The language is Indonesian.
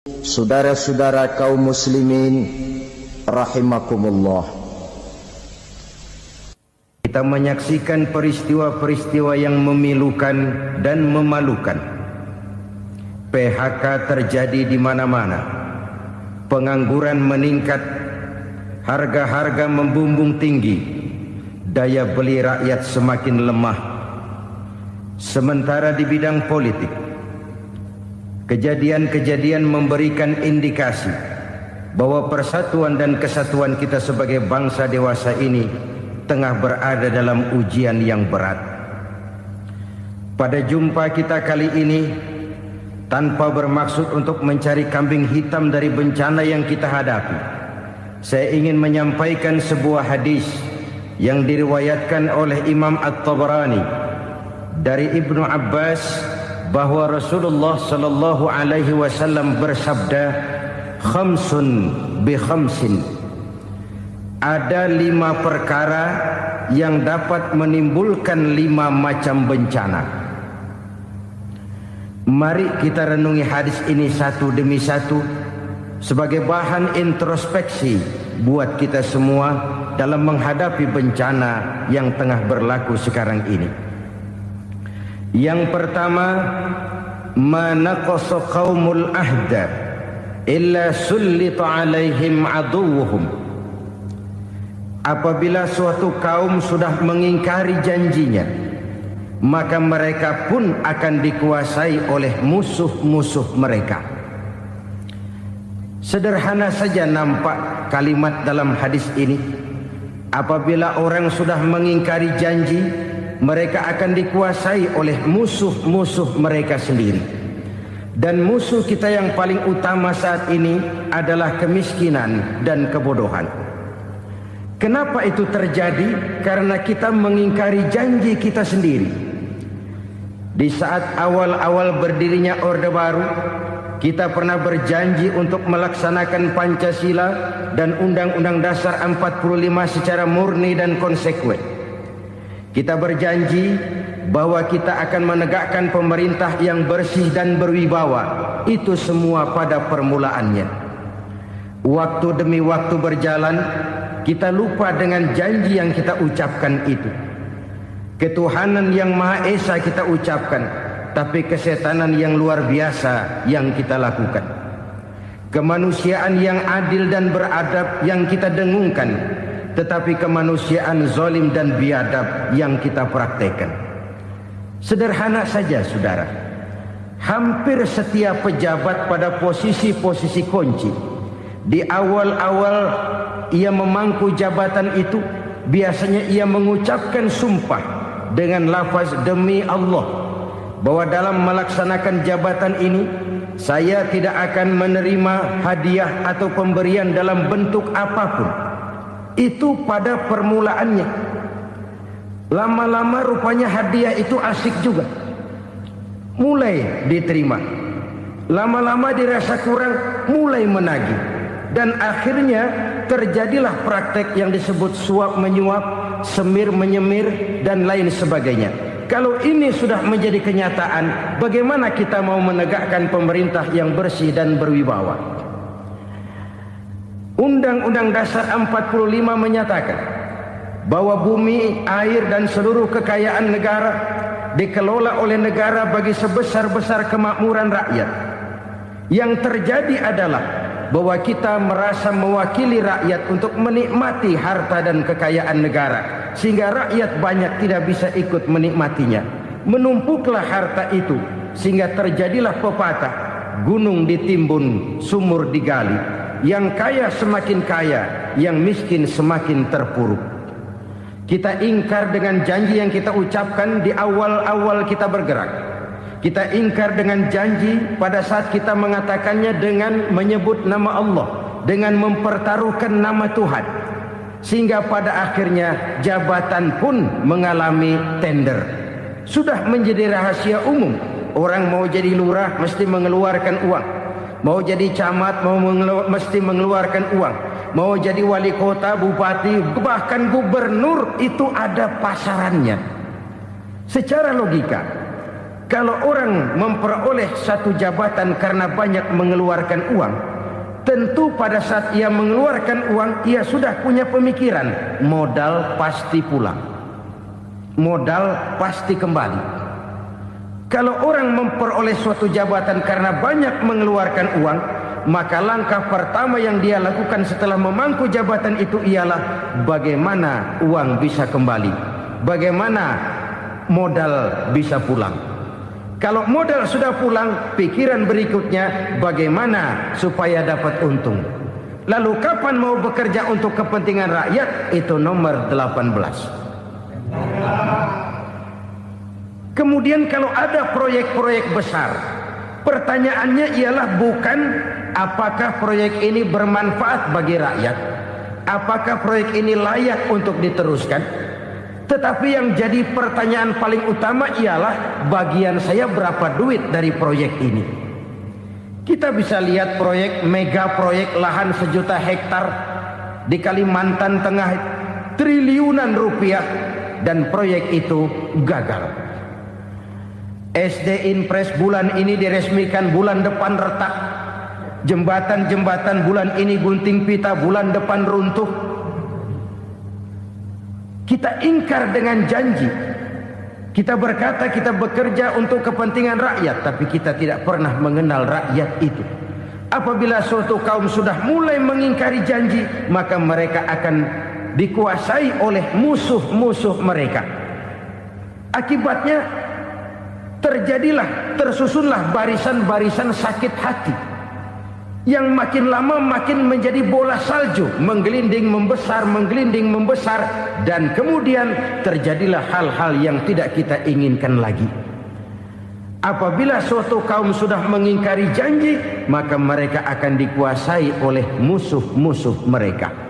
Saudara-saudara kaum muslimin rahimakumullah, kita menyaksikan peristiwa-peristiwa yang memilukan dan memalukan. PHK terjadi di mana-mana, pengangguran meningkat, harga-harga membumbung tinggi, daya beli rakyat semakin lemah. Sementara di bidang politik, kejadian-kejadian memberikan indikasi bahwa persatuan dan kesatuan kita sebagai bangsa dewasa ini tengah berada dalam ujian yang berat. Pada jumpa kita kali ini, tanpa bermaksud untuk mencari kambing hitam dari bencana yang kita hadapi, saya ingin menyampaikan sebuah hadis yang diriwayatkan oleh Imam At-Tabarani dari Ibnu Abbas bahwa Rasulullah sallallahu alaihi wasallam bersabda, khamsun bi khamsin, ada 5 perkara yang dapat menimbulkan 5 macam bencana. Mari kita renungi hadis ini satu demi satu sebagai bahan introspeksi buat kita semua dalam menghadapi bencana yang tengah berlaku sekarang ini. Yang pertama, manaqasa qaumul ahda illa sullita alaihim aduwuhum. Apabila suatu kaum sudah mengingkari janjinya, maka mereka pun akan dikuasai oleh musuh-musuh mereka. Sederhana saja nampak kalimat dalam hadis ini. Apabila orang sudah mengingkari janji, mereka akan dikuasai oleh musuh-musuh mereka sendiri. Dan musuh kita yang paling utama saat ini adalah kemiskinan dan kebodohan. Kenapa itu terjadi? Karena kita mengingkari janji kita sendiri. Di saat awal-awal berdirinya Orde Baru, kita pernah berjanji untuk melaksanakan Pancasila dan Undang-Undang Dasar 45 secara murni dan konsekuen. Kita berjanji bahwa kita akan menegakkan pemerintah yang bersih dan berwibawa. Itu semua pada permulaannya. Waktu demi waktu berjalan, kita lupa dengan janji yang kita ucapkan itu. Ketuhanan yang Maha Esa kita ucapkan, tapi kesetanan yang luar biasa yang kita lakukan. Kemanusiaan yang adil dan beradab yang kita dengungkan, tetapi kemanusiaan zalim dan biadab yang kita praktekkan. Sederhana saja saudara, hampir setiap pejabat pada posisi-posisi kunci, di awal-awal ia memangku jabatan itu, biasanya ia mengucapkan sumpah dengan lafaz demi Allah, bahwa dalam melaksanakan jabatan ini saya tidak akan menerima hadiah atau pemberian dalam bentuk apapun. Itu pada permulaannya. Lama-lama rupanya hadiah itu asik juga, mulai diterima. Lama-lama dirasa kurang, mulai menagih. Dan akhirnya terjadilah praktek yang disebut suap menyuap, semir menyemir, dan lain sebagainya. Kalau ini sudah menjadi kenyataan, bagaimana kita mau menegakkan pemerintah yang bersih dan berwibawa? Undang-Undang Dasar 45 menyatakan bahwa bumi, air, dan seluruh kekayaan negara dikelola oleh negara bagi sebesar-besar kemakmuran rakyat. Yang terjadi adalah bahwa kita merasa mewakili rakyat untuk menikmati harta dan kekayaan negara, sehingga rakyat banyak tidak bisa ikut menikmatinya. Menumpuklah harta itu sehingga terjadilah pepatah, gunung ditimbun, sumur digali. Yang kaya semakin kaya, yang miskin semakin terpuruk. Kita ingkar dengan janji yang kita ucapkan di awal-awal kita bergerak. Kita ingkar dengan janji pada saat kita mengatakannya dengan menyebut nama Allah, dengan mempertaruhkan nama Tuhan. Sehingga pada akhirnya jabatan pun mengalami tender. Sudah menjadi rahasia umum. Orang mau jadi lurah mesti mengeluarkan uang. Mau jadi camat mesti mengeluarkan uang. Mau jadi wali kota, bupati, bahkan gubernur, itu ada pasarannya. Secara logika, Kalau orang memperoleh satu jabatan karena banyak mengeluarkan uang, tentu pada saat ia mengeluarkan uang, ia sudah punya pemikiran, modal pasti pulang, modal pasti kembali. Kalau orang memperoleh suatu jabatan karena banyak mengeluarkan uang, maka langkah pertama yang dia lakukan setelah memangku jabatan itu ialah bagaimana uang bisa kembali, bagaimana modal bisa pulang. Kalau modal sudah pulang, pikiran berikutnya bagaimana supaya dapat untung. Lalu kapan mau bekerja untuk kepentingan rakyat? Itu nomor 18. Kemudian kalau ada proyek-proyek besar, pertanyaannya ialah bukan apakah proyek ini bermanfaat bagi rakyat, apakah proyek ini layak untuk diteruskan, tetapi yang jadi pertanyaan paling utama ialah bagian saya berapa duit dari proyek ini. Kita bisa lihat proyek, mega proyek lahan 1 juta hektar di Kalimantan Tengah, triliunan rupiah, dan proyek itu gagal. SD Inpres bulan ini diresmikan, bulan depan retak. Jembatan-jembatan bulan ini gunting pita, bulan depan runtuh. Kita ingkar dengan janji. Kita berkata kita bekerja untuk kepentingan rakyat, tapi kita tidak pernah mengenal rakyat itu. Apabila suatu kaum sudah mulai mengingkari janji, maka mereka akan dikuasai oleh musuh-musuh mereka. Akibatnya tersusunlah barisan-barisan sakit hati, yang makin lama makin menjadi bola salju, menggelinding membesar, dan kemudian terjadilah hal-hal yang tidak kita inginkan lagi. Apabila suatu kaum sudah mengingkari janji, maka mereka akan dikuasai oleh musuh-musuh mereka.